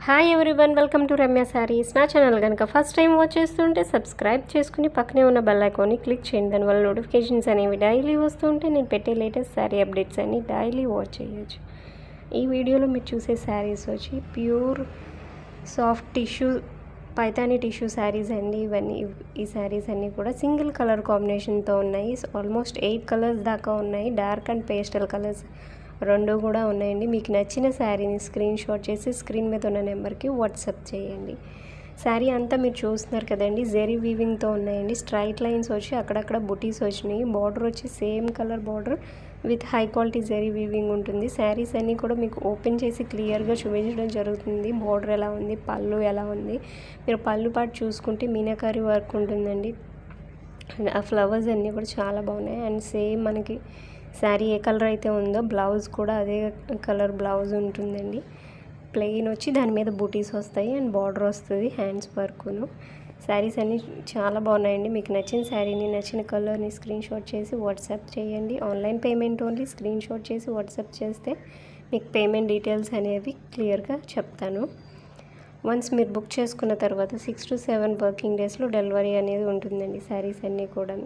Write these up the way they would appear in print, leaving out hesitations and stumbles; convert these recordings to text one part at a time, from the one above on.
Hi everyone, welcome to Ramya saris. నా channel కనుక first time watch చేస్తుంటే సబ్స్క్రైబ్ చేసుకుని పక్కనే ఉన్న బెల్ ఐకాన్ని క్లిక్ చేయండి. దానివల్ల నోటిఫికేషన్స్ అనేవి డైలీ వస్తుంటే నేను పెట్టే లేటెస్ట్ శారీ అప్డేట్స్ అన్ని డైలీ వాచ్ చేయొచ్చు. ఈ వీడియోలో మీరు చూసే శారీస్ వచ్చి pure soft tissue Paithani tissue saris అండి. ఈ శారీస్ అన్నీ కూడా సింగిల్ కలర్ కాంబినేషన్తో ఉన్నాయి. ఆల్మోస్ట్ 8 కలర్స్ దాకా ఉన్నాయి. డార్క్ అండ్ పేస్టల్ కలర్స్ రెండు కూడా ఉన్నాయండి. మీకు నచ్చిన శారీని స్క్రీన్ షాట్ చేసి స్క్రీన్ మీద ఉన్న నెంబర్కి వాట్సాప్ చేయండి. శారీ అంతా మీరు చూస్తున్నారు కదండి, జెరీ వీవింగ్తో ఉన్నాయండి. స్ట్రైట్ లైన్స్ వచ్చి అక్కడక్కడ బుటీస్ వచ్చినాయి. బార్డర్ వచ్చి same colour border with high quality zari weaving ఉంటుంది. శారీస్ అన్నీ కూడా మీకు ఓపెన్ చేసి క్లియర్గా చూపించడం జరుగుతుంది. బార్డర్ ఎలా ఉంది, పళ్ళు ఎలా ఉంది. మీరు పళ్ళు పాటు చూసుకుంటే మీనాకారి వర్క్ ఉంటుందండి. అండ్ ఆ ఫ్లవర్స్ అన్నీ కూడా చాలా బాగున్నాయి. అండ్ సేమ్ మనకి శారీ ఏ కలర్ అయితే ఉందో బ్లౌజ్ కూడా అదే కలర్ బ్లౌజ్ ఉంటుందండి. ప్లెయిన్ వచ్చి దాని మీద బూటీస్ వస్తాయి అండ్ బార్డర్ వస్తుంది, హ్యాండ్స్ వర్కును. శారీస్ అన్నీ చాలా బాగున్నాయండి. మీకు నచ్చిన శారీని నచ్చిన కలర్ని స్క్రీన్ షాట్ చేసి వాట్సాప్ చేయండి. Online payment only. Screen shot చేసి వాట్సాప్ చేస్తే మీకు పేమెంట్ డీటెయిల్స్ అనేవి క్లియర్గా చెప్తాను. వన్స్ మీరు బుక్ చేసుకున్న తర్వాత 6 to 7 వర్కింగ్ డేస్లో డెలివరీ అనేది ఉంటుందండి. శారీస్ అన్నీ కూడా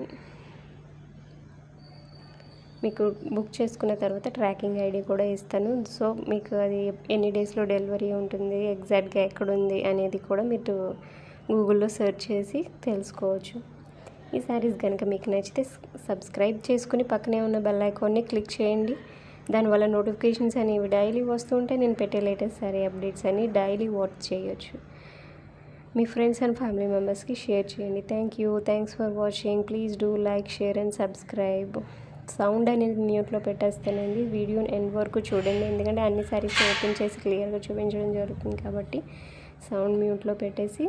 మీకు బుక్ చేసుకున్న తర్వాత ట్రాకింగ్ ఐడి కూడా ఇస్తాను. సో మీకు అది ఎన్ని డేస్లో డెలివరీ ఉంటుంది, ఎగ్జాక్ట్గా ఎక్కడుంది అనేది కూడా మీరు గూగుల్లో సెర్చ్ చేసి తెలుసుకోవచ్చు. ఈ శారీస్ కనుక మీకు నచ్చితే సబ్స్క్రైబ్ చేసుకుని పక్కనే ఉన్న బెల్ ఐకాన్ని క్లిక్ చేయండి. దానివల్ల నోటిఫికేషన్స్ అనేవి డైలీ వస్తుంటే నేను పెట్టే లేటెస్ట్ శారీ అప్డేట్స్ అన్ని డైలీ వాచ్ చేయొచ్చు. మీ ఫ్రెండ్స్ అండ్ ఫ్యామిలీ మెంబర్స్కి షేర్ చేయండి. Thanks for watching. Please do like, share and subscribe. Sound అనేది మ్యూట్లో పెట్టేస్తానండి. వీడియోని ఎండ్ వరకు చూడండి, ఎందుకంటే అన్ని శారీస్ ఓపెన్ చేసి క్లియర్గా చూపించడం జరుగుతుంది కాబట్టి సౌండ్ మ్యూట్లో పెట్టేసి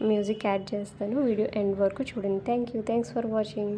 మ్యూజిక్ యాడ్ చేస్తాను. వీడియో ఎండ్ వరకు చూడండి. Thanks for watching.